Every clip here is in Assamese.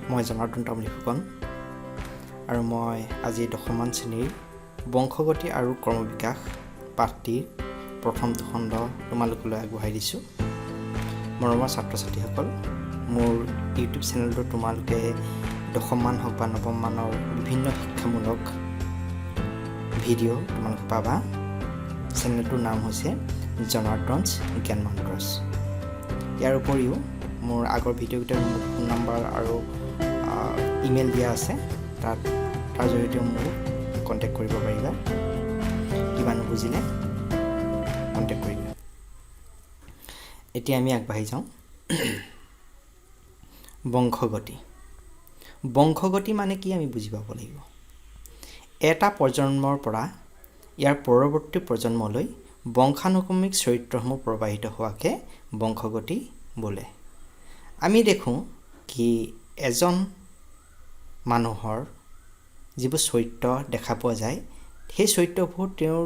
মই জনাৰ্দন তামুলী ফুকন আৰু মই আজি 10মান শ্ৰেণীৰ বংশগতি আৰু কৰ্মবিকাশ পাঠটিৰ প্ৰথমটো খণ্ড তোমালোকলৈ আগবঢ়াই দিছোঁ। মৰমৰ ছাত্ৰ-ছাত্ৰীসকল, মোৰ ইউটিউব চেনেলটো তোমালোকে 10মান হওক বা 9ম মানৰ বিভিন্ন শিক্ষামূলক ভিডিঅ' তোমালোকে পাবা। চেনেলটোৰ নাম হৈছে জনাৰ্দনছ জ্ঞান মন্ত্ৰছ। ইয়াৰ উপৰিও মোৰ আগৰ ভিডিঅ'কেইটাৰ ফোন নম্বৰ আৰু ইমেইল দিয়া আছে, তাৰ জৰিয়তে মোক কণ্টেক্ট কৰিব পাৰিবা। কিবা নুবুজিলে কণ্টেক্ট কৰিবা। এতিয়া আমি আগবাঢ়ি যাওঁ। বংশগতি। বংশগতি মানে কি আমি বুজি পাব লাগিব। এটা প্ৰজন্মৰ পৰা ইয়াৰ পৰৱৰ্তী প্ৰজন্মলৈ বংশানুক্ৰমিক চৰিত্ৰসমূহ প্ৰবাহিত হোৱাকে বংশগতি বোলে। আমি দেখোঁ কি এজন মানুহৰ যিবোৰ চৰিত্ৰ দেখা পোৱা যায়, সেই চৰিত্ৰবোৰ তেওঁৰ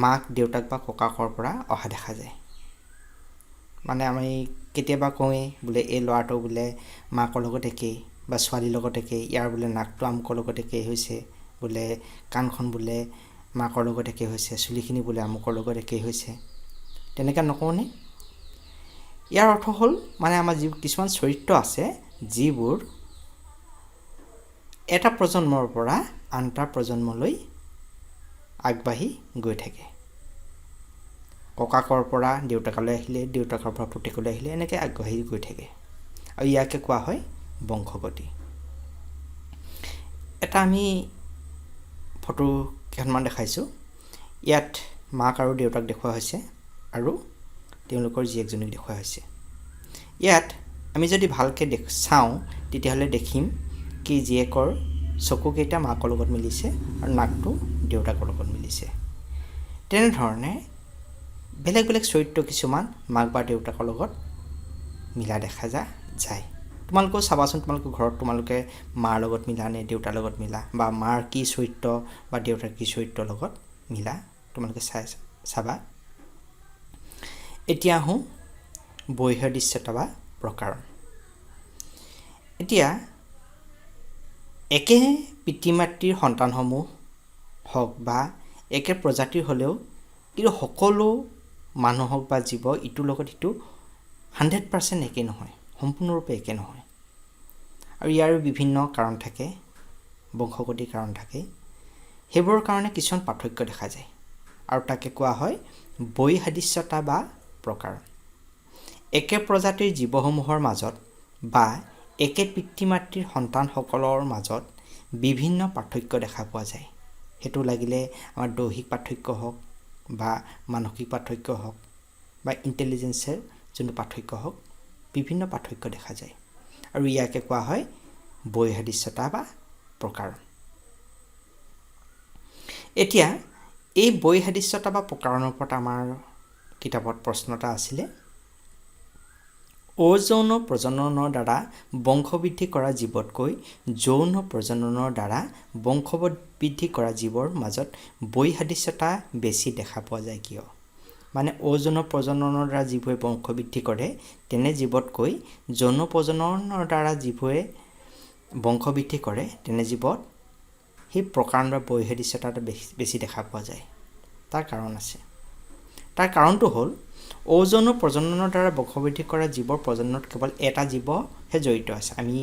মাক দেউতাক বা ককাকৰ পৰা অহা দেখা যায়। মানে আমি কেতিয়াবা কওঁৱেই বোলে এই ল'ৰাটো বোলে মাকৰ লগত একেই বা ছোৱালীৰ লগত একেই, ইয়াৰ বোলে নাকটো আমুকৰ লগত একেই হৈছে, বোলে কাণখন বোলে মাকৰ লগত একেই হৈছে, চুলিখিনি বোলে আমুকৰ লগত একেই হৈছে, তেনেকৈ নকওঁনে? ইয়াৰ অৰ্থ হ'ল মানে আমাৰ যি কিছুমান চৰিত্ৰ আছে যিবোৰ এটা প্ৰজন্মৰ পৰা আন এটা প্ৰজন্মলৈ আগবাঢ়ি গৈ থাকে। ককাকৰ পৰা দেউতাকলৈ আহিলে, দেউতাকৰ পৰা পুতেকলৈ আহিলে, এনেকৈ আগবাঢ়ি গৈ থাকে আৰু ইয়াকে কোৱা হয় বংশগতি। এটা আমি ফটো কেইখনমান দেখাইছোঁ। ইয়াত মাক আৰু দেউতাক দেখুওৱা হৈছে আৰু তেওঁলোকৰ জীয়েকজনীক দেখুওৱা হৈছে। ইয়াত আমি যদি ভালকৈ চাওঁ তেতিয়াহ'লে দেখিম কি জীয়েকৰ চকুকেইটা মাকৰ লগত মিলিছে আৰু নাকটো দেউতাকৰ লগত মিলিছে। তেনেধৰণে বেলেগ বেলেগ চৰিত্ৰ কিছুমান মাক বা দেউতাকৰ লগত মিলা দেখা যায়। তোমালোকেও চাবাচোন, তোমালোকৰ ঘৰত তোমালোকে মাৰ লগত মিলা নে দেউতাৰ লগত মিলা, বা মাৰ কি চৰিত্ৰ বা দেউতাৰ কি চৰিত্ৰৰ লগত মিলা তোমালোকে চাবা। এতিয়া আহোঁ বৈসাদৃশ্যতা বা প্ৰকাৰণ। এতিয়া একে পিতৃ মাতৃৰ সন্তানসমূহ হওক বা একে প্ৰজাতিৰ হ'লেও কিন্তু সকলো মানুহ হওক বা জীৱ ইটোৰ লগত সিটো 100% একে নহয়, সম্পূৰ্ণৰূপে একে নহয়। আৰু ইয়াৰো বিভিন্ন কাৰণ থাকে, বংশগতিৰ কাৰণ থাকে। সেইবোৰৰ কাৰণে কিছুমান পাৰ্থক্য দেখা যায় আৰু তাকে কোৱা হয় বৈসাদৃশ্যতা বা প্ৰকাৰণ। একে প্ৰজাতিৰ জীৱসমূহৰ মাজত বা একে পিতৃ মাতৃৰ সন্তানসকলৰ মাজত বিভিন্ন পাৰ্থক্য দেখা পোৱা যায়। সেইটো লাগিলে আমাৰ দৈহিক পাৰ্থক্য হওক বা মানসিক পাৰ্থক্য হওক বা ইণ্টেলিজেন্সৰ যোনটো পাৰ্থক্য হওক, বিভিন্ন পাৰ্থক্য দেখা যায় আৰু ইয়াকে কোৱা হয় বৈসাদৃশ্যতা বা প্ৰকাৰণ। এতিয়া এই বৈসাদৃশ্যতা বা প্ৰকাৰণৰ ওপৰত আমাৰ কিতাপত প্ৰশ্ন এটা আছিলে। অযৌন প্ৰজননৰ দ্বাৰা বংশবৃদ্ধি কৰা জীৱতকৈ যৌন প্ৰজননৰ দ্বাৰা বংশবৃদ্ধি কৰা জীৱৰ মাজত বৈসাদৃশ্যতা বেছি দেখা পোৱা যায় কিয়? মানে অযৌন প্ৰজননৰ দ্বাৰা যিবোৰে বংশবৃদ্ধি কৰে তেনে জীৱতকৈ যৌন প্ৰজননৰ দ্বাৰা যিবোৰে বংশবৃদ্ধি কৰে তেনে জীৱত সেই প্ৰকাৰণ বা বৈসাদৃশ্যতাটো বেছি দেখা পোৱা যায়। তাৰ কাৰণ আছে। তাৰ কাৰণটো হ'ল অযৌন প্ৰজননৰ দ্বাৰা বংশবৃদ্ধি কৰা জীৱৰ প্ৰজননত কেৱল এটা জীৱহে জড়িত আছে। আমি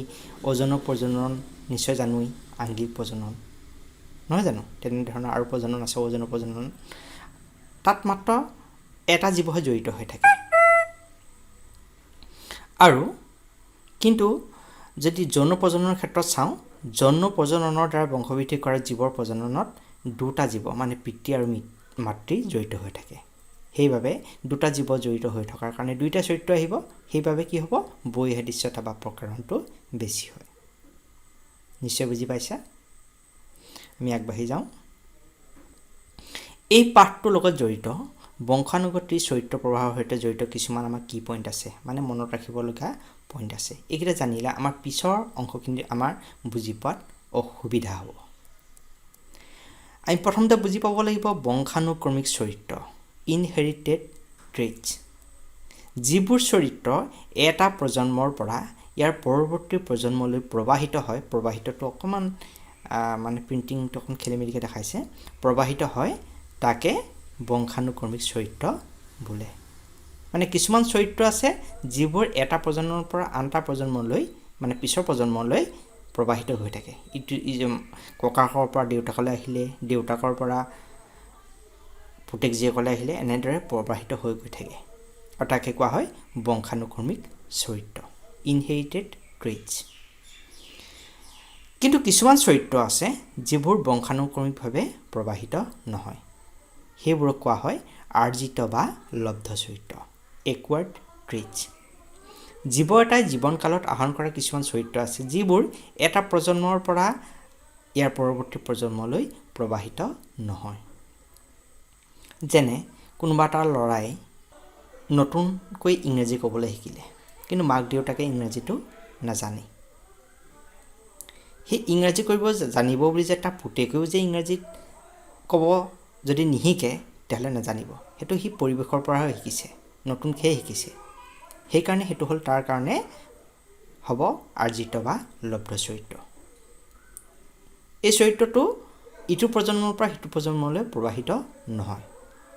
অযৌন প্ৰজনন নিশ্চয় জানোৱেই, আংগিক প্ৰজনন নহয় জানো? তেনেধৰণৰ আৰু প্ৰজনন আছে অযৌন প্ৰজনন। তাত মাত্ৰ এটা জীৱহে জড়িত হৈ থাকে। আৰু কিন্তু যদি যৌন প্ৰজননৰ ক্ষেত্ৰত চাওঁ, যৌন প্ৰজননৰ দ্বাৰা বংশবৃদ্ধি কৰা জীৱৰ প্ৰজননত দুটা জীৱ মানে পিতৃ আৰু মাতৃ জড়িত হৈ থাকে। সেইবাবে দুটা জীৱ জড়িত হৈ থকাৰ কাৰণে দুইটা চৰিত্ৰ আহিব। সেইবাবে কি হ'ব? বৈসাদৃশ্যতা বা প্ৰকাৰণটো বেছি হয়। নিশ্চয় বুজি পাইছা? আমি আগবাঢ়ি যাওঁ। এই পাঠটোৰ লগত জড়িত বংশানুগতিৰ চৰিত্ৰ প্ৰবাহৰ সৈতে জড়িত কিছুমান আমাৰ কি পইণ্ট আছে, মানে মনত ৰাখিবলগীয়া পইণ্ট আছে। এইকেইটা জানিলে আমাৰ পিছৰ অংশখিনি আমাৰ বুজি পোৱাত অসুবিধা হ'ব। আমি প্ৰথমতে বুজি পাব লাগিব বংশানুক্ৰমিক চৰিত্ৰ, ইনহেৰিটেড ট্ৰেইটছ। যিবোৰ চৰিত্ৰ এটা প্ৰজন্মৰ পৰা ইয়াৰ পৰৱৰ্তী প্ৰজন্মলৈ প্ৰবাহিত হয়, প্ৰবাহিতটো অকণমান মানে প্ৰিণ্টিংটো অকণ খেলিমেলিকৈ দেখাইছে, প্ৰবাহিত হয়, তাকে বংশানুক্ৰমিক চৰিত্ৰ বোলে। মানে কিছুমান চৰিত্ৰ আছে যিবোৰ এটা প্ৰজন্মৰ পৰা আন এটা প্ৰজন্মলৈ মানে পিছৰ প্ৰজন্মলৈ প্ৰবাহিত হৈ থাকে। ইটো ককাকৰ পৰা দেউতাকলৈ আহিলে, দেউতাকৰ পৰা পুতেক জীয়েকলৈ আহিলে, এনেদৰে প্ৰবাহিত হৈ গৈ থাকে আৰু তাকে কোৱা হয় বংশানুক্ৰমিক চৰিত্ৰ, ইনহেৰিটেড ট্ৰেইটছ। কিন্তু কিছুমান চৰিত্ৰ আছে যিবোৰ বংশানুক্ৰমিকভাৱে প্ৰবাহিত নহয়, সেইবোৰক কোৱা হয় আৰ্জিত বা লব্ধ চৰিত্ৰ, একোৱাৰ্ড ট্ৰেইটছ। জীৱ এটাই জীৱনকালত আহৰণ কৰা কিছুমান চৰিত্ৰ আছে যিবোৰ এটা প্ৰজন্মৰ পৰা ইয়াৰ পৰৱৰ্তী প্ৰজন্মলৈ প্ৰবাহিত নহয়। যেনে কোনোবা এটা ল'ৰাই নতুনকৈ ইংৰাজী ক'বলৈ শিকিলে, কিন্তু মাক দেউতাকে ইংৰাজীটো নাজানে। সেই ইংৰাজী কৰিব জানিব বুলি যে তাৰ পুতেকেও যে ইংৰাজীত ক'ব যদি নিশিকে তেতিয়াহ'লে নাজানিব। সেইটো সি পৰিৱেশৰ পৰাহে শিকিছে, নতুনকৈহে শিকিছে। সেইকাৰণে সেইটো হ'ল তাৰ কাৰণে হ'ব আৰ্জিত বা লব্ধ চৰিত্ৰ। এই চৰিত্ৰটো ইটো প্ৰজন্মৰ পৰা সিটো প্ৰজন্মলৈ প্ৰবাহিত নহয়।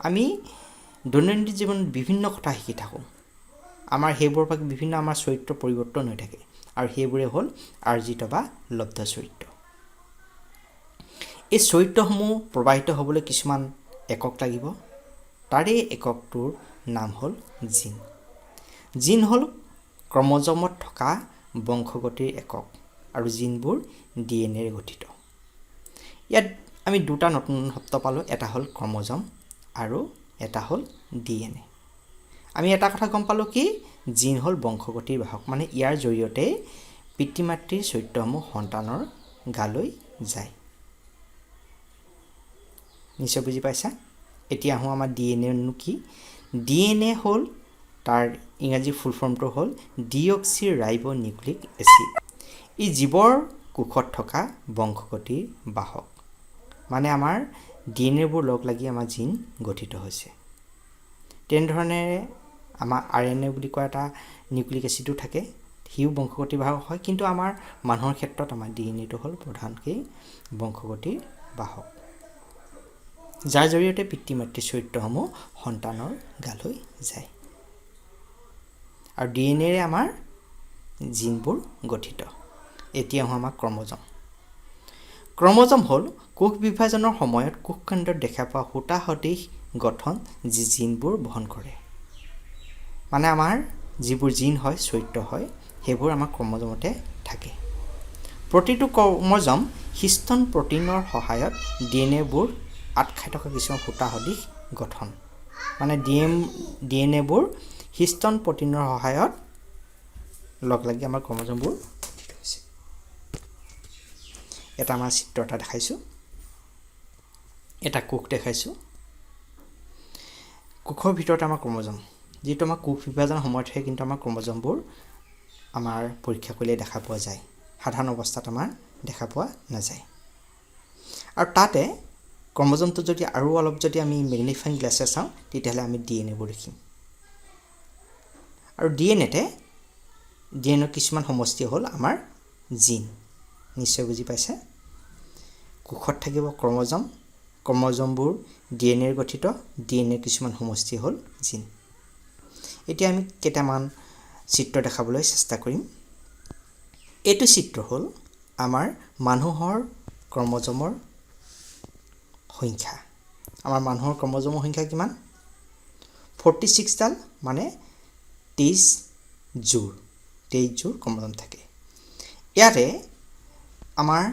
আমি দৈনন্দিন জীৱনত বিভিন্ন কথা শিকি থাকোঁ, আমাৰ সেইবোৰৰ পৰা বিভিন্ন আমাৰ চৰিত্ৰ পৰিৱৰ্তন হৈ থাকে আৰু সেইবোৰে হ'ল আৰ্জিত বা লব্ধ চৰিত্ৰ। এই চৰিত্ৰসমূহ প্ৰবাহিত হ'বলৈ কিছুমান একক লাগিব। তাৰে এককটোৰ নাম হ'ল জিন। জিন হ'ল ক্ৰমজমত থকা বংশগতিৰ একক আৰু জিনবোৰ ডিএনএৰে গঠিত। ইয়াত আমি দুটা নতুন শব্দ পালোঁ, এটা হ'ল ক্ৰমজম আৰু এটা হ'ল ডিএনএ। আমি এটা কথা গম পালোঁ কি জিন হ'ল বংশগতিৰ বাহক, মানে ইয়াৰ জৰিয়তে পিতৃ মাতৃৰ চৰিত্ৰসমূহ সন্তানৰ গালৈ যায়। নিশ্চয় বুজি পাইছা? এতিয়া আহোঁ আমাৰ ডিএনএনো কি। ডিএনএ হ'ল তাৰ ইংৰাজী ফুল ফৰ্মটো হ'ল ডিঅক্সি ৰাইব নিউক্লিক এচিড। ই জীৱৰ কোষত থকা বংশগতিৰ বাহক, মানে আমাৰ ডিএনএবোৰ লগ লাগি আমাৰ জিন গঠিত হৈছে। তেনেধৰণেৰে আমাৰ আৰএনএ বুলি কোৱা এটা নিউক্লিক এচিডো থাকে, সিও বংশগতিৰ বাহক হয়। কিন্তু আমাৰ মানুহৰ ক্ষেত্ৰত আমাৰ ডিএনএটো হ'ল প্ৰধানকৈ বংশগতিৰ বাহক, যাৰ জৰিয়তে পিতৃ মাতৃৰ চৰিত্ৰসমূহ সন্তানৰ গালৈ যায়। আৰু ডিএনএৰে আমাৰ জিনবোৰ গঠিত। এতিয়া আহোঁ আমাৰ ক্ৰমজম। ক্ৰমজম হ'ল কোষ বিভাজনৰ সময়ত কোষকেন্দ্ৰত দেখা পোৱা সূতা সদৃশ গঠন যি জিনবোৰ বহন কৰে। মানে আমাৰ যিবোৰ জিন হয়, চৰিত্ৰ হয়, সেইবোৰ আমাৰ ক্ৰমজমতে থাকে। প্ৰতিটো ক্ৰমজম হিষ্টন প্ৰটিনৰ সহায়ত ডিএনএবোৰ আঁট খাই থকা কিছুমান সূতা সদৃশ গঠন, মানে ডিএনএবোৰ হিষ্টন প্ৰটিনৰ সহায়ত লগ লাগি আমাৰ ক্ৰমজমবোৰ গঠিত হৈছে। এটা আমাৰ চিত্ৰ এটা দেখাইছোঁ, এটা কোষ দেখাইছোঁ। কোষৰ ভিতৰত আমাৰ ক্ৰমজম, যিটো আমাৰ কোষ বিভাজনৰ সময়তহে কিন্তু আমাৰ ক্ৰমজমবোৰ আমাৰ পৰীক্ষা কৰিলে দেখা পোৱা যায়, সাধাৰণ অৱস্থাত আমাৰ দেখা পোৱা নাযায়। আৰু তাতে ক্ৰমজমটো যদি আৰু অলপ যদি আমি মেগনিফাইং গ্লাছে চাওঁ তেতিয়াহ'লে আমি ডিএনএবোৰ দেখিম। আৰু ডিএনএৰ কিছুমান সমষ্টি হ'ল আমাৰ জিন। নিশ্চয় বুজি পাইছে? কোষত থাকিব ক্ৰমজম, ক্ৰমজমবোৰ ডিএনএৰ গঠিত, ডিএনএৰ কিছুমান সমষ্টি হ'ল জিন। এতিয়া আমি কেইটামান চিত্ৰ দেখাবলৈ চেষ্টা কৰিম। এইটো চিত্ৰ হ'ল আমাৰ মানুহৰ ক্ৰমজমৰ সংখ্যা। আমাৰ মানুহৰ ক্ৰমজমৰ সংখ্যা কিমান? 46ডাল, মানে 23 যোৰ ক্ৰমজম থাকে। ইয়াৰে আমাৰ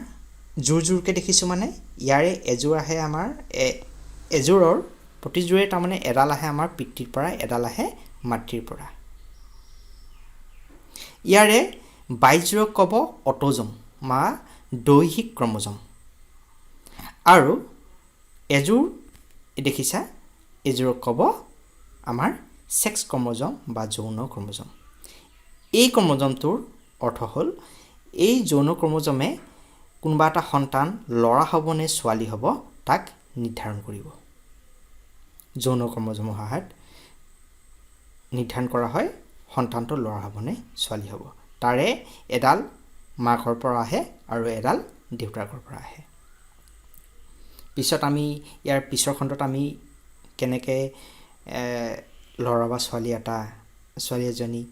জোৰকৈ দেখিছোঁ, মানে ইয়াৰে এযোৰ আহে আমাৰ এযোৰৰ প্ৰতিযোৰে তাৰমানে এডাল আহে আমাৰ পিতৃৰ পৰা, এডাল আহে মাতৃৰ পৰা। ইয়াৰে 22যোৰক ক'ব অট'জম বা দৈহিক ক্ৰমজম। আৰু এযোৰ দেখিছা, এযোৰক ক'ব আমাৰ ছেক্স ক্ৰমজম বা যৌন ক্ৰমজম। এই ক্ৰমজমটোৰ অৰ্থ হ'ল এই যৌন ক্ৰমজমে কোনোবা এটা সন্তান ল'ৰা হ'ব নে ছোৱালী হ'ব তাক নিৰ্ধাৰণ কৰিব। যৌন ক্ৰমজমৰ সহায়ত নিৰ্ধাৰণ কৰা হয় সন্তানটো ল'ৰা হ'ব নে ছোৱালী হ'ব। তাৰে এডাল মাকৰ পৰা আহে আৰু এডাল দেউতাকৰ পৰা আহে। পিছত আমি ইয়াৰ পিছৰ খণ্ডত আমি কেনেকৈ ল'ৰা বা ছোৱালী এজনী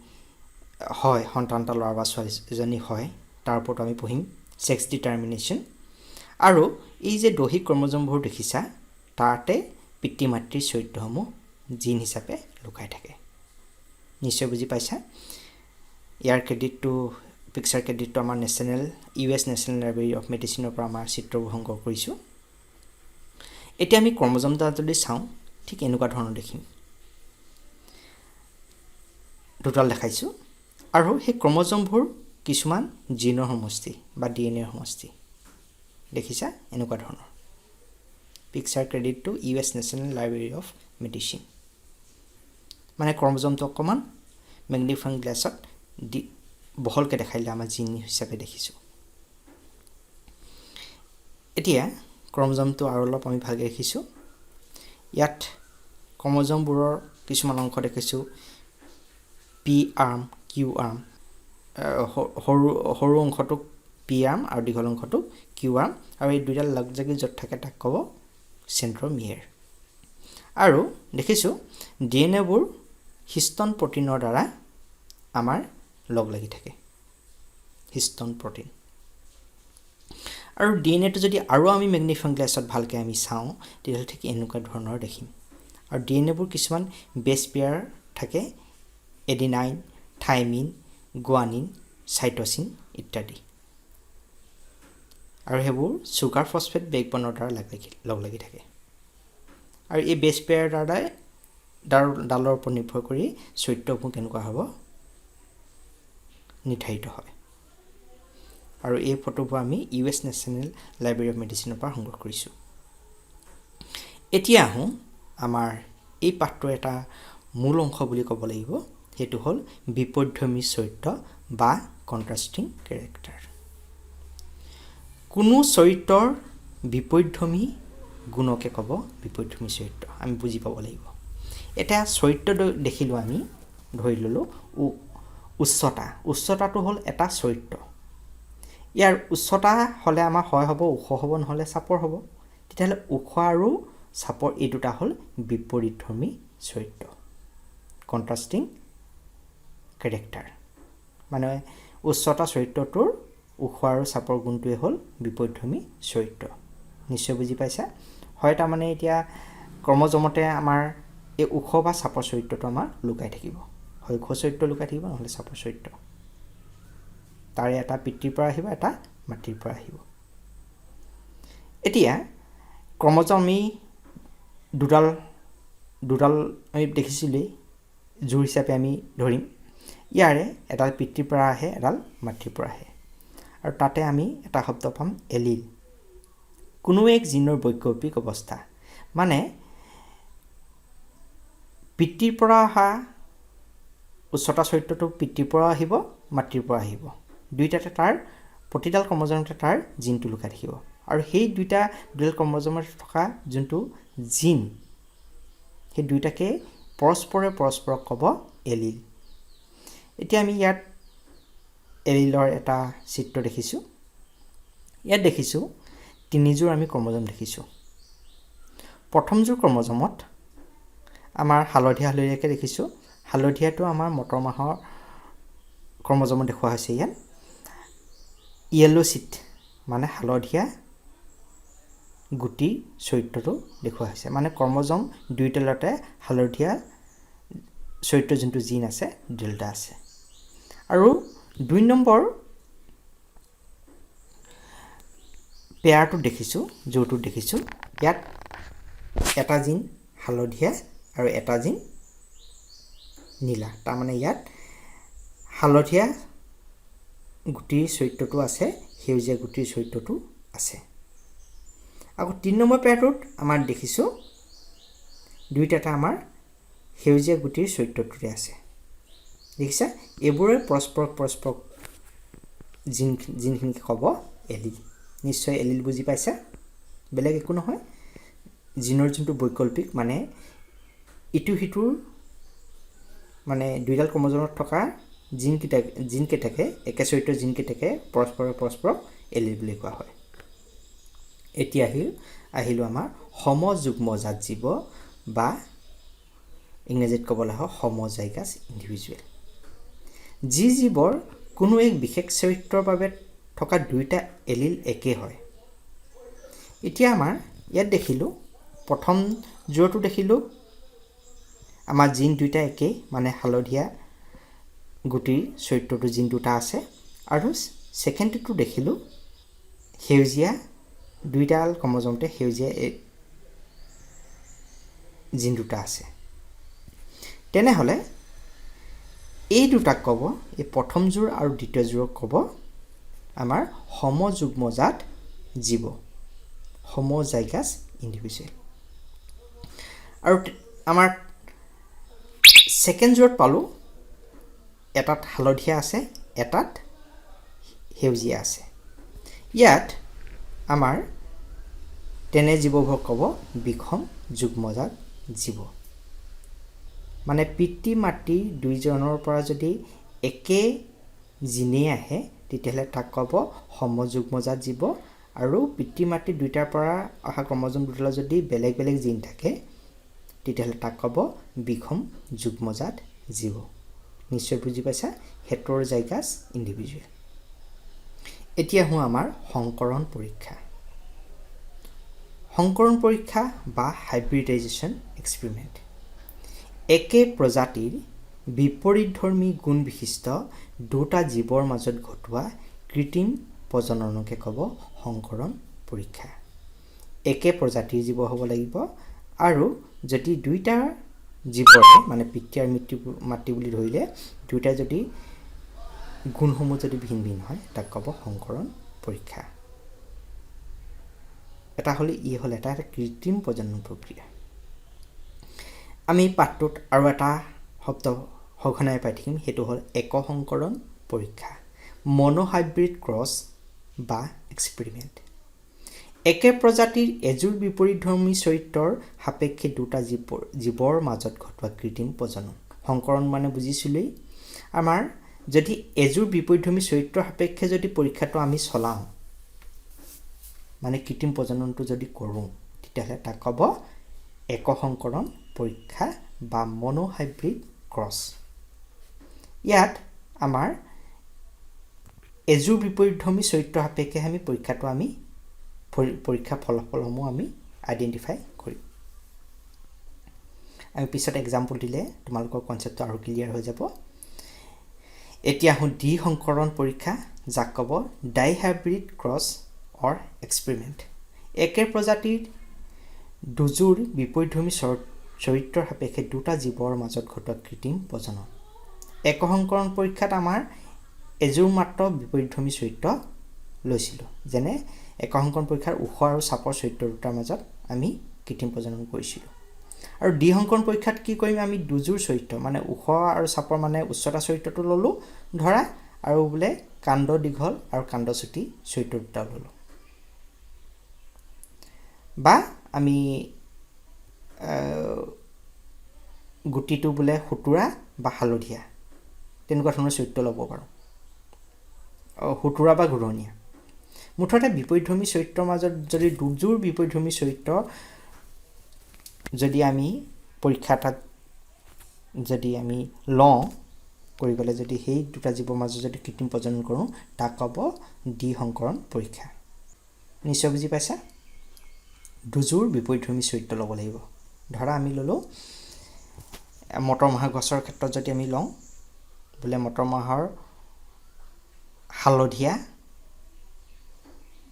হয়, সন্তান এটা ল'ৰা বা ছোৱালী এজনী হয়, তাৰ ওপৰত আমি পঢ়িম। Sex determination. আৰু এই যে দৈহিক ক্ৰম'জমবোৰ দেখিছা, তাতে পিতৃ মাতৃৰ চৰিত্ৰসমূহ জিন হিচাপে লুকাই থাকে। নিশ্চয় বুজি পাইছা। ইয়াৰ পিকচাৰ ক্ৰেডিটটো আমাৰ US নেশ্যনেল লাইব্ৰেৰী অফ মেডিচিনৰ পৰা আমাৰ চিত্ৰবোৰ সংগ্ৰহ কৰিছোঁ। এতিয়া আমি ক্ৰম'জমটা যদি চাওঁ, ঠিক এনেকুৱা ধৰণৰ দেখিম। দুডাল দেখাইছোঁ আৰু সেই ক্ৰম'জমবোৰ কিছুমান জিনৰ সমষ্টি বা DNA সমষ্টি। দেখিছা এনেকুৱা ধৰণৰ। পিকচাৰ ক্ৰেডিটটো US national library of medicine. মানে ক্ৰম'জমটো অকণমান মেগনিফাইং গ্লাছত বহলকৈ দেখাই দিলে আমাৰ জিন হিচাপে দেখিছোঁ। এতিয়া ক্ৰম'জমটো আৰু অলপ আমি ভালকৈ দেখিছোঁ। ইয়াত ক্ৰম'জমবোৰৰ কিছুমান অংশ দেখিছোঁ। P আৰ্ম, Q আৰ্ম, সৰু অংশটোক P আৰ্ম আৰু দীঘল অংশটোক Q আৰ্ম, আৰু এই দুইডাল লগ লাগি য'ত থাকে তাক ক'ব চেন্ট্ৰমিয়েৰ। আৰু দেখিছোঁ DNAবোৰ হিষ্টন প্ৰ'টিনৰ দ্বাৰা আমাৰ লগ লাগি থাকে। Histone protein. আৰু DNAটো যদি আৰু আমি মেগনিফাইং গ্লাছত ভালকৈ আমি চাওঁ, তেতিয়াহ'লে ঠিক এনেকুৱা ধৰণৰ দেখিম। আৰু DNAবোৰ কিছুমান বেছ পেয়াৰ থাকে, এডিনাইন, থাইমিন, গুৱানিন, চাইট'চিন ইত্যাদি। আৰু সেইবোৰ চুগাৰ ফছফেট বেকবনৰ দ্বাৰা লগ লাগি থাকে। আৰু এই বেছ পেয়াৰ ডালৰ ওপৰত নিৰ্ভৰ কৰি চৰিত্ৰবোৰ কেনেকুৱা হ'ব নিৰ্ধাৰিত হয়। আৰু এই ফটোবোৰ আমি US নেশ্যনেল লাইব্ৰেৰী অফ মেডিচিনৰ পৰা সংগ্ৰহ কৰিছোঁ। এতিয়া আহোঁ আমাৰ এই পাঠটোৰ এটা মূল অংশ বুলি ক'ব লাগিব, সেইটো হ'ল বিপৰীতধৰ্মী চৰিত্ৰ বা কণ্ট্ৰাষ্টিং কেৰেক্টাৰ। কোনো চৰিত্ৰৰ বিপৰীতধৰ্মী গুণকে ক'ব বিপৰীতধৰ্মী চৰিত্ৰ। আমি বুজি পাব লাগিব। এতিয়া চৰিত্ৰ দেখিলোঁ, আমি ধৰি ল'লোঁ উচ্চতাটো হ'ল এটা চৰিত্ৰ। ইয়াৰ উচ্চতা হ'লে আমাৰ হয় হ'ব, ওখ হ'ব, নহ'লে চাপৰ হ'ব। তেতিয়াহ'লে ওখ আৰু চাপৰ এই দুটা হ'ল বিপৰীতধৰ্মী চৰিত্ৰ, কণ্ট্ৰাষ্টিং কেৰেক্টাৰ। মানে উচ্চতা চৰিত্ৰটোৰ ওখ আৰু চাপৰ গুণটোৱে হ'ল বিপৰীতধৰ্মী চৰিত্ৰ। নিশ্চয় বুজি পাইছা। হয়, তাৰমানে এতিয়া ক্ৰম'জমতে আমাৰ এই ওখ বা চাপৰ চৰিত্ৰটো আমাৰ লুকাই থাকিব। হয় ওখ চৰিত্ৰ লুকাই থাকিব, নহ'লে চাপৰ চৰিত্ৰ। তাৰে এটা পিতৃৰ পৰা আহিব, এটা মাতৃৰ পৰা আহিব। এতিয়া ক্ৰম'জম আমি দুডাল আমি দেখিছিলোঁৱেই, জোৰ হিচাপে আমি ধৰিম। ইয়াৰে এডাল পিতৃৰ পৰা আহে, এডাল মাতৃৰ পৰা আহে। আৰু তাতে আমি এটা শব্দ পাম এলিল। কোনো এক জিনৰ বৈকল্পিক অৱস্থা। মানে পিতৃৰ পৰা অহা উচ্চতা চৰিত্ৰটো পিতৃৰ পৰা আহিব, মাতৃৰ পৰা আহিব। দুইটাতে তাৰ প্ৰতিডাল ক্ৰম'জমতে তাৰ জিনটো লুকাই থাকিব। আৰু সেই দুডাল ক্ৰম'জমত থকা যোনটো জিন, সেই দুইটাকে পৰস্পৰক ক'ব এলিল। এতিয়া আমি ইয়াত এলিলৰ এটা চিত্ৰ দেখিছোঁ। ইয়াত দেখিছোঁ তিনিযোৰ আমি ক্ৰম'জম দেখিছোঁ। প্ৰথমযোৰ ক্ৰম'জমত আমাৰ হালধীয়াকৈ দেখিছোঁ। হালধীয়াটো আমাৰ মটৰ মাহৰ ক্ৰম'জমত দেখুওৱা হৈছে। ইয়াত য়েল্ল' চিট মানে হালধীয়া গুটিৰ চৰিত্ৰটো দেখুওৱা হৈছে। মানে ক্ৰম'জম দুয়োটাতে হালধীয়া চৰিত্ৰ যোনটো জিন আছে, দুটা আছে। আৰু 2 নম্বৰ পেয়াৰটো দেখিছোঁ, যোৰটো দেখিছোঁ, ইয়াত এটা জিন হালধীয়া আৰু এটা জিন নীলা। তাৰমানে ইয়াত হালধীয়া গুটিৰ চৰিত্ৰটো আছে, সেউজীয়া গুটিৰ চৰিত্ৰটো আছে। আকৌ 3 নম্বৰ পেয়াৰটোত আমাৰ দেখিছোঁ দুইটাতে আমাৰ সেউজীয়া গুটিৰ চৰিত্ৰটোতে আছে। দেখিছা, এইবোৰে পৰস্পৰক জিনখিনিক ক'ব এলিল। নিশ্চয় এলিল বুজি পাইছা। বেলেগ একো নহয়, জিনৰ যোনটো বৈকল্পিক, মানে ইটো সিটোৰ মানে দুইডাল ক্ৰম'জমত থকা জিনকেইটাকে একে চৰিত্ৰৰ জিনকেইটাকে পৰস্পৰক এলিল বুলি কোৱা হয়। এতিয়া আহিলোঁ আমাৰ সমযুগ্মজাত জীৱ বা ইংৰাজীত ক'বলৈ হয় homozygous ইণ্ডিভিজুৱেল। যি জীৱৰ কোনো এক বিশেষ চৰিত্ৰৰ বাবে থকা দুয়োটা এলিল একে হয়। এতিয়া আমাৰ ইয়াত দেখিলোঁ প্ৰথম যোৰটো দেখিলোঁ আমাৰ জিন দুয়োটা একেই, মানে হালধীয়া গুটিৰ চৰিত্ৰটো জিন দুটা আছে, আৰু ছেকেণ্ডটো দেখিলোঁ সেউজীয়া দুইডাল ক্ৰম'জমতে সেউজীয়া জিন দুটা আছে। তেনেহ'লে এই দুটাক ক'ব, এই প্ৰথম যোৰ আৰু দ্বিতীয় যোৰক ক'ব আমাৰ সমযুগ্মজাত জীৱ, homozygous ইণ্ডিভিজুৱেল। আৰু আমাৰ ছেকেণ্ড যোৰত পালোঁ এটাত হালধীয়া আছে, এটাত সেউজীয়া আছে। ইয়াত আমাৰ তেনে জীৱবোৰক ক'ব বিষম যুগ্মজাত জীৱ। মানে পিতৃ মাতৃ দুইজনৰ পৰা যদি একে জিনেই আহে তেতিয়াহ'লে তাক ক'ব সমযুগ্মজাত জীৱ, আৰু পিতৃ মাতৃ দুইটাৰ পৰা অহা ক্ৰম'জম দুটালৈ যদি বেলেগ বেলেগ জিন থাকে তেতিয়াহ'লে তাক ক'ব বিষম যুগ্মজাত জীৱ। নিশ্চয় বুজি পাইছা, হেটেৰ'জাইগাছ ইণ্ডিভিজুৱেল। এতিয়া আহোঁ আমাৰ সংকৰণ পৰীক্ষা। সংকৰণ পৰীক্ষা বা হাইব্ৰিডাইজেশ্যন এক্সপেৰিমেণ্ট একে প্ৰজাতিৰ বিপৰীতধৰ্মী গুণ বিশিষ্ট দুটা জীৱৰ মাজত ঘটোৱা কৃত্ৰিম প্ৰজননকে ক'ব সংকৰণ পৰীক্ষা। একে প্ৰজাতিৰ জীৱ হ'ব লাগিব, আৰু যদি দুইটা জীৱৰে মানে পিতৃ আৰু মাতৃ বুলি ধৰিলে দুইটা যদি গুণসমূহ যদি ভিন ভিন হয় তাক ক'ব সংকৰণ পৰীক্ষা। এটা হ'লে এটা কৃত্ৰিম প্ৰজনন প্ৰক্ৰিয়া। আমি পাঠটোত আৰু এটা শব্দ সঘনাই পাই থাকিম, সেইটো হ'ল একসংকৰণ পৰীক্ষা, মনোহাইব্ৰিড ক্ৰছ বা এক্সপেৰিমেণ্ট। একে প্ৰজাতিৰ এযোৰ বিপৰীতধৰ্মী চৰিত্ৰৰ সাপেক্ষে দুটা জীৱৰ মাজত ঘটোৱা কৃত্ৰিম প্ৰজনন। সংকৰণ মানে বুজিছিলোঁৱেই, আমাৰ যদি এযোৰ বিপৰীতধৰ্মী চৰিত্ৰৰ সাপেক্ষে যদি পৰীক্ষাটো আমি চলাওঁ, মানে কৃত্ৰিম প্ৰজননটো যদি কৰোঁ, তেতিয়াহ'লে তাক ক'ব একসংকৰণ পৰীক্ষা বা মনোহাইব্ৰিড ক্ৰছ। ইয়াত আমাৰ এযোৰ বিপৰীতধৰ্মী চৰিত্ৰৰ সাপেক্ষে আমি পৰীক্ষা ফলাফলসমূহ আমি আইডেণ্টিফাই কৰিম। আমি পিছত এক্সাম্পল দিলে তোমালোকৰ কনচেপ্টটো আৰু ক্লিয়াৰ হৈ যাব। এতিয়া আহোঁ দ্বিসংকৰণ পৰীক্ষা, যাক ক'ব ডাইহাইব্ৰিড ক্ৰছ অৰ এক্সপেৰিমেণ্ট। একে প্ৰজাতিৰ দুযোৰ বিপৰীতধৰ্মী চৰিত্ৰৰ সাপেক্ষে দুটা জীৱৰ মাজত ঘটোৱা কৃত্ৰিম প্ৰজনন। একসংকৰণ পৰীক্ষাত আমাৰ এযোৰ মাত্ৰ বিপৰীতধৰ্মী চৰিত্ৰ লৈছিলোঁ, যেনে একসংকৰণ পৰীক্ষাৰ ওখ আৰু চাপৰ চৰিত্ৰ দুটাৰ মাজত আমি কৃত্ৰিম প্ৰজনন কৰিছিলোঁ। আৰু দ্বিসংকৰণ পৰীক্ষাত কি কৰিম, আমি দুযোৰ চৰিত্ৰ মানে ওখ আৰু চাপৰ মানে উচ্চতা চৰিত্ৰটো ল'লোঁ ধৰা, আৰু বোলে কাণ্ড দীঘল আৰু কাণ্ড চুটি চৰিত্ৰ দুটা ল'লোঁ, বা আমি গুটিটো বোলে সুতুৰা বা হালধীয়া তেনেকুৱা ধৰণৰ চৰিত্ৰ ল'ব পাৰোঁ, সুতুৰা বা ঘূৰণীয়া। মুঠতে বিপৰীতধৰ্মী চৰিত্ৰৰ মাজত যদি দুযোৰ বিপৰীতধৰ্মী চৰিত্ৰ যদি আমি পৰীক্ষা এটাত যদি আমি লওঁ কৰি পেলাই যদি সেই দুটা জীৱৰ মাজত যদি কৃত্ৰিম প্ৰজনন কৰোঁ, তাক ক'ব দ্বিসংকৰণ পৰীক্ষা। নিশ্চয় বুজি পাইছা? দুযোৰ বিপৰীতধৰ্মী চৰিত্ৰ ল'ব লাগিব। ধৰা আমি ল'লোঁ মটৰ মাহৰ গছৰ ক্ষেত্ৰত যদি আমি লওঁ, বোলে মটৰ মাহৰ হালধীয়া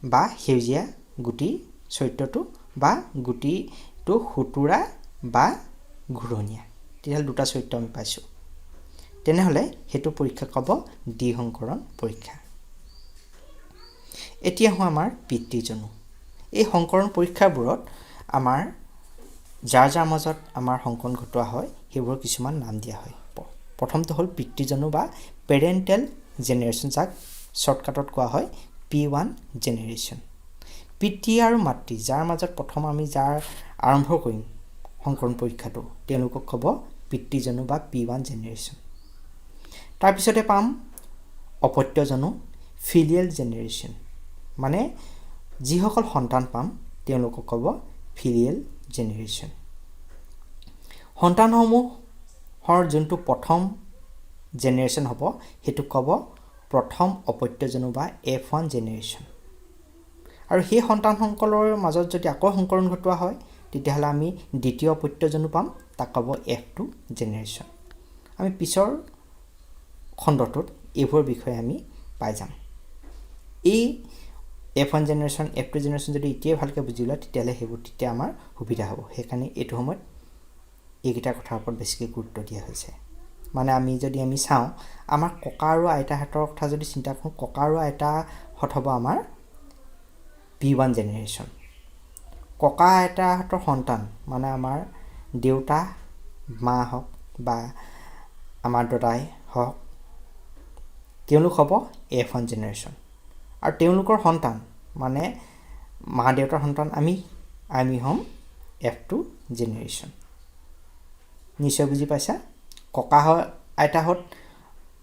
বা সেউজীয়া গুটি চৰিত্ৰটো, বা গুটিটো সুতুৰা বা ঘূৰণীয়া, তেতিয়াহ'লে দুটা চৰিত্ৰ আমি পাইছোঁ। তেনেহ'লে সেইটো পৰীক্ষা ক'ব দ্বিসংকৰণ পৰীক্ষা। এতিয়া আহোঁ আমাৰ পিতৃজনু। এই সংকৰণ পৰীক্ষাবোৰত আমাৰ যাৰ মাজত আমাৰ সংকৰণ ঘটোৱা হয় সেইবোৰৰ কিছুমান নাম দিয়া হয়। প্ৰথমটো হ'ল পিতৃজনু বা পেৰেণ্টেল জেনেৰেশ্যন, যাক শ্বৰ্টকাটত কোৱা হয় P1 জেনেৰেশ্যন। পিতৃ আৰু মাতৃ যাৰ মাজত প্ৰথম আমি আৰম্ভ কৰিম সংকৰণ পৰীক্ষাটো, তেওঁলোকক ক'ব পিতৃজনু বা P1 জেনেৰেশ্যন। তাৰপিছতে পাম অপত্যজনু ফিলিয়েল জেনেৰেশ্যন, মানে যিসকল সন্তান পাম তেওঁলোকক ক'ব ফিলিয়েল জেনেৰেশ্যন। সন্তানসমূহৰ যোনটো প্ৰথম জেনেৰেশ্যন হ'ব সেইটো ক'ব প্ৰথম অপত্যজনু বা F1 জেনেৰেশ্যন। আৰু সেই সন্তানসকলৰ মাজত যদি আকৌ সংকৰণ ঘটোৱা হয় তেতিয়াহ'লে আমি দ্বিতীয় অপত্যজনু পাম, তাক ক'ব F2 জেনেৰেশ্যন। আমি পিছৰ খণ্ডটোত এইবোৰৰ বিষয়ে আমি পাই যাম। এই F1 জেনেৰেশ্যন F2 জেনেৰেশ্যন যদি এতিয়াই ভালকৈ বুজি লোৱা তেতিয়াহ'লে সেইবোৰ তেতিয়া আমাৰ সুবিধা হ'ব। সেইকাৰণে এইটো সময়ত এইকেইটা কথাৰ ওপৰত বেছিকৈ গুৰুত্ব দিয়া হৈছে। মানে আমি চাওঁ আমাৰ ককা আৰু আইতাহঁতৰ কথা যদি চিন্তা কৰোঁ, ককা আৰু আইতাহঁত হ'ব আমাৰ P1 জেনেৰেশ্যন। ককা আইতাহঁতৰ সন্তান মানে আমাৰ দেউতা মা হওক বা আমাৰ দাদাই হওক, তেওঁলোক হ'ব F1 জেনেৰেশ্যন। আৰু তেওঁলোকৰ সন্তান মানে মা দেউতাৰ সন্তান আমি হ'ম F2 জেনেৰেশ্যন। নিশ্চয় বুজি পাইছা? ককা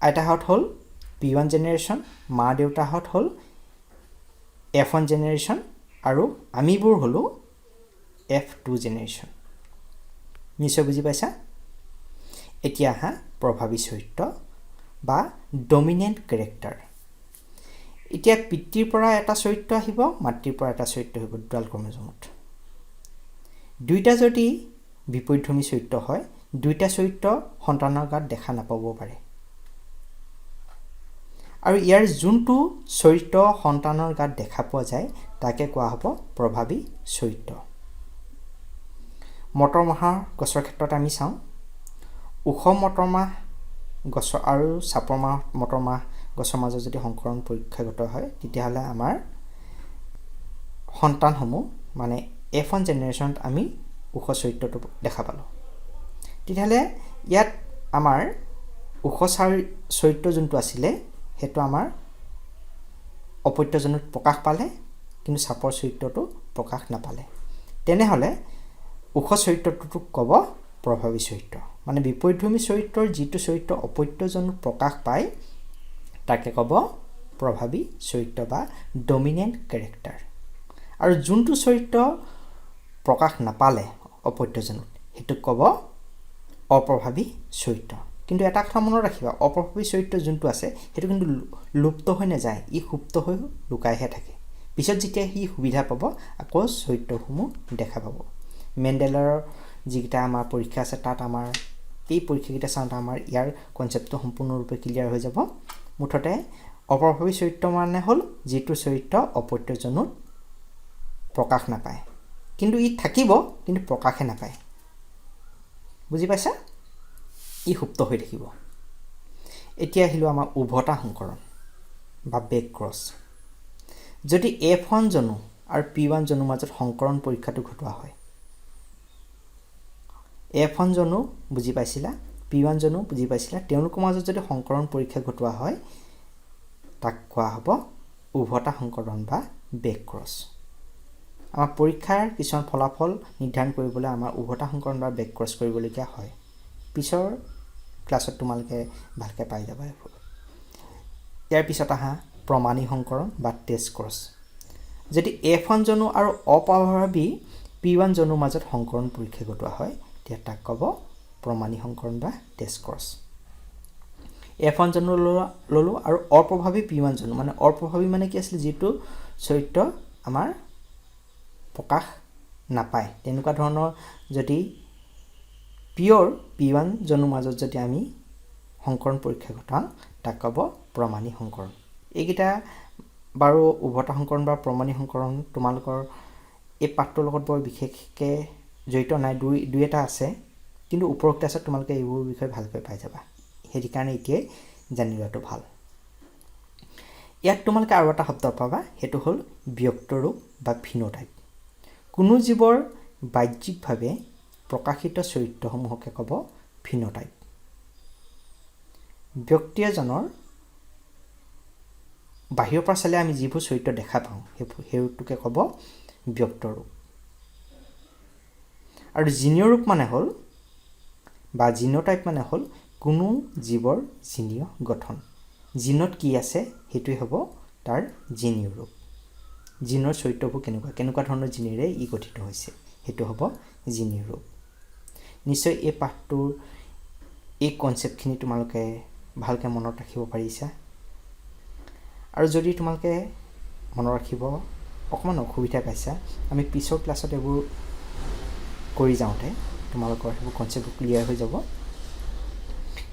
আইতাহঁত হ'ল P1 জেনেৰেশ্যন, মা দেউতাহঁত হ'ল F1 জেনেৰেশ্যন, আৰু আমিবোৰ হ'লোঁ F2 জেনেৰেশ্যন। নিশ্চয় বুজি পাইছা? এতিয়া আহা প্ৰভাৱী চৰিত্ৰ বা ডমিনেণ্ট কেৰেক্টাৰ। এতিয়া পিতৃৰ পৰা এটা চৰিত্ৰ আহিব, মাতৃৰ পৰা এটা চৰিত্ৰ আহিব দুডাল ক্ৰম'জমত। দুইটা যদি বিপৰীতধৰ্মী চৰিত্ৰ হয়, দুইটা চৰিত্ৰ সন্তানৰ গাত দেখা নাপাবও পাৰে। আৰু ইয়াৰ যোনটো চৰিত্ৰ সন্তানৰ গাত দেখা পোৱা যায় তাকে কোৱা হ'ব প্ৰভাৱী চৰিত্ৰ। মটৰমাহৰ গছৰ ক্ষেত্ৰত আমি চাওঁ, ওখ মটৰমাহ গছ আৰু চাপৰ মটৰমাহ গছৰ মাজত যদি সংকৰণ পৰীক্ষাগত হয় তেতিয়াহ'লে আমাৰ সন্তানসমূহ মানে F1 জেনেৰেশ্যনত আমি ওখ চৰিত্ৰটো দেখা পালোঁ। তেতিয়াহ'লে ইয়াত আমাৰ ওখ চৰিত্ৰ যোনটো আছিলে সেইটো আমাৰ অপত্যজনুত প্ৰকাশ পালে, কিন্তু চাপৰ চৰিত্ৰটো প্ৰকাশ নাপালে। তেনেহ'লে ওখ চৰিত্ৰটোক ক'ব প্ৰভাৱী চৰিত্ৰ। মানে বিপৰীতধৰ্মী চৰিত্ৰৰ যিটো চৰিত্ৰ অপত্যজনুত প্ৰকাশ পায় তাকে ক'ব প্ৰভাৱী চৰিত্ৰ বা ডমিনেণ্ট কেৰেক্টাৰ। আৰু যোনটো চৰিত্ৰ প্ৰকাশ নাপালে অপত্যজনুত সেইটোক ক'ব অপ্ৰভাৱী চৰিত্ৰ। কিন্তু এটা কথা মনত ৰাখিবা, অপ্ৰভাৱী চৰিত্ৰ যোনটো আছে সেইটো কিন্তু লুপ্ত হৈ নাযায়, ই সুপ্ত হৈ লুকাইহে থাকে। পিছত যেতিয়া সি সুবিধা পাব আকৌ চৰিত্ৰসমূহ দেখা পাব। মেণ্ডেলৰ যিকেইটা আমাৰ পৰীক্ষা আছে তাত আমাৰ এই পৰীক্ষাকেইটা চাওঁতে আমাৰ ইয়াৰ কনচেপ্টটো সম্পূৰ্ণৰূপে ক্লিয়াৰ হৈ যাব। মুঠতে অপ্ৰভাৱী চৰিত্ৰ মানে হ'ল যিটো চৰিত্ৰ অপত্যজনুত প্ৰকাশ নাপায়, কিন্তু ই থাকিব কিন্তু প্ৰকাশে নাপায়। বুজি পাইছা? ই সুপ্ত হৈ থাকিব। এতিয়া আহিলোঁ আমাৰ উভতা সংকৰণ বা বেক ক্ৰছ। যদি F1 জনু আৰু P1 জনুৰ মাজত সংকৰণ পৰীক্ষাটো ঘটোৱা হয়, F1 জনু বুজি পাইছিলা, P1 জনু বুজি পাইছিলা, তেওঁলোকৰ মাজত যদি সংকৰণ পৰীক্ষা ঘটোৱা হয় তাক কোৱা হ'ব উভতা সংকৰণ বা বেক ক্ৰছ। আমাৰ পৰীক্ষাৰ কিছুমান ফলাফল নিৰ্ধাৰণ কৰিবলৈ আমাৰ উভতা সংকৰণ বা বেক ক্ৰছ কৰিবলগীয়া হয়। পিছৰ ক্লাছত তোমালোকে ভালকৈ পাই যাবা এইবোৰ। ইয়াৰ পিছত আহা প্ৰমাণী সংকৰণ বা টেষ্ট ক্ৰছ। যদি F1 জনু আৰু অপ্ৰভাৱী P1 জনুৰ মাজত সংকৰণ পৰীক্ষা ঘটোৱা হয় তেতিয়া তাক ক'ব প্ৰমাণী সংকৰণ বা টেষ্ট ক্ৰছ। F1 জনু ল'লোঁ আৰু অপ্ৰভাৱী P1 জনু, মানে অপ্ৰভাৱী মানে কি আছিলে, যিটো চৰিত্ৰ আমাৰ প্ৰকাশ নাপায়, তেনেকুৱা ধৰণৰ যদি পিয়ৰ P1 জনুৰ মাজত যদি আমি সংকৰণ পৰীক্ষা ঘটাওঁ তাক ক'ব প্ৰমাণী সংকৰণ। এইকেইটা বাৰু উভতা সংকৰণ বা প্ৰমাণী সংকৰণ তোমালোকৰ এই পাঠটোৰ লগত বৰ বিশেষকৈ জড়িত নাই, দুই এটা আছে, কিন্তু উপৰোক্ত ক্লাছত তোমালোকে এইবোৰ বিষয়ে ভালকৈ পাই যাবা। সেইকাৰণে এতিয়াই জানি লোৱাটো ভাল। ইয়াত তোমালোকে আৰু এটা শব্দ পাবা, সেইটো হ'ল ব্যক্তৰূপ বা ফিনোটাইপ। কোনো জীৱৰ বাহ্যিকভাৱে প্ৰকাশিত চৰিত্ৰসমূহকে ক'ব ফিনোটাইপ। ব্যক্তি এজনৰ বাহিৰৰ পৰা চালে আমি যিবোৰ চৰিত্ৰ দেখা পাওঁ সেইটোকে ক'ব ব্যক্তৰূপ। আৰু জিনিয়ৰূপ মানে হ'ল বা জিনোটাইপ মানে হ'ল কোনো জীৱৰ জিনীয় গঠন জিনত কি আছে সেইটোৱে হ'ব তাৰ জিনীয় ৰূপ জিনৰ চৰিত্ৰবোৰ কেনেকুৱা ধৰণৰ জিনেৰে ই গঠিত হৈছে সেইটো হ'ব জিনীয় ৰূপ নিশ্চয় এই পাঠটোৰ এই কনচেপ্টখিনি তোমালোকে ভালকৈ মনত ৰাখিব পাৰিছা আৰু যদি তোমালোকে মনত ৰাখিব অকণমান অসুবিধা পাইছা আমি পিছৰ ক্লাছত এইবোৰ কৰি যাওঁতে তোমালোকৰ সেইবোৰ কনচেপ্ট ক্লিয়াৰ হৈ যাব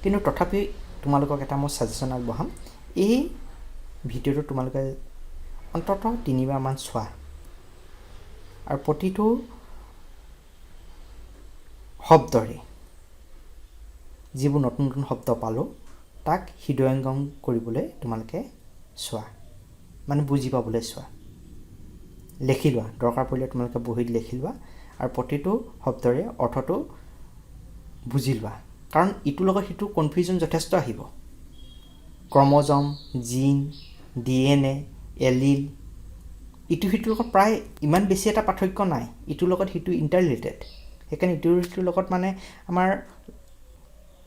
কিন্তু তথাপি তোমালোকক এটা মই ছাজেশ্যন আগবঢ়াম এই ভিডিঅ'টো তোমালোকে অন্ততঃ 3বাৰ মান চোৱা আৰু প্ৰতিটো শব্দৰে যিবোৰ নতুন নতুন শব্দ পালোঁ তাক হৃদয়ঙ্গম কৰিবলৈ তোমালোকে চোৱা মানে বুজি পাবলৈ চোৱা লিখি লোৱা দৰকাৰ পৰিলে তোমালোকে বহীত লিখি লোৱা আৰু প্ৰতিটো শব্দৰে অৰ্থটো বুজি লোৱা কাৰণ ইটোৰ লগত সিটো কনফিউজন যথেষ্ট আহিব ক্ৰমজম জিন DNA এলিল ইটো সিটোৰ লগত প্ৰায় ইমান বেছি এটা পাৰ্থক্য নাই ইটোৰ লগত সিটো ইণ্টাৰৰিলেটেড সেইকাৰণে ইটোৰ সিটোৰ লগত মানে আমাৰ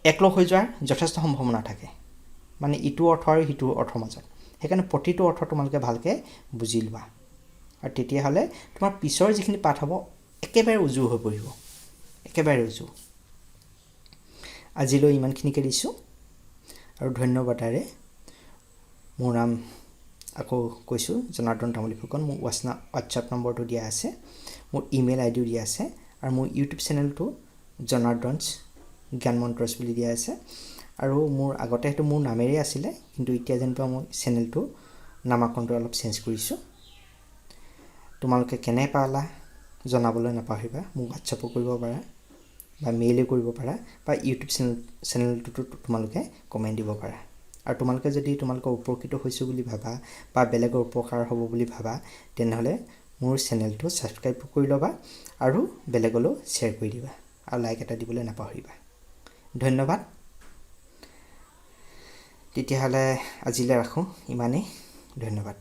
একলগ হৈ যোৱাৰ যথেষ্ট সম্ভাৱনা থাকে মানে ইটো অৰ্থ আৰু সিটো অৰ্থৰ মাজত সেইকাৰণে প্ৰতিটো অৰ্থ তোমালোকে ভালকৈ বুজি লোৱা আৰু তেতিয়াহ'লে তোমাৰ পিছৰ যিখিনি পাঠ হ'ব একেবাৰে উজু হৈ পৰিব একেবাৰে উজু আজিলৈ ইমানখিনিকে দিছোঁ আৰু ধন্যবাদেৰে মোৰ নাম আকৌ কৈছোঁ জনাৰ্দন তামুলী ফুকন মোৰ হোৱাটছআপ নম্বৰটো দিয়া আছে মোৰ ইমেইল আইডিও দিয়া আছে আৰু মোৰ ইউটিউব চেনেলটো জনাৰ্দনছ জ্ঞান মন্ত্ৰছ বুলি দিয়া আছে আৰু মোৰ আগতে সেইটো মোৰ নামেৰে আছিলে কিন্তু এতিয়া যেনিবা মই চেনেলটো নামাকৰণটো অলপ চেঞ্জ কৰিছোঁ তোমালোকে কেনে পালা জনাবলৈ নাপাহৰিবা মোক হোৱাটছআপো কৰিব পাৰা বা মেইলো কৰিব পাৰা বা ইউটিউব চেনেলটোতো তোমালোকে কমেণ্ট দিব পাৰা আৰু তোমালোকে যদি তোমালোকৰ উপকৃত হৈছোঁ বুলি ভাবা বা বেলেগৰ উপকাৰ হ'ব বুলি ভাবা তেনেহ'লে মোৰ চেনেলটো ছাবস্ক্ৰাইব কৰি ল'বা আৰু বেলেগলৈও শ্বেয়াৰ কৰি দিবা আৰু লাইক এটা দিবলৈ নাপাহৰিবা ধন্যবাদ তেতিয়াহ'লে আজিলৈ ৰাখোঁ ইমানেই ধন্যবাদ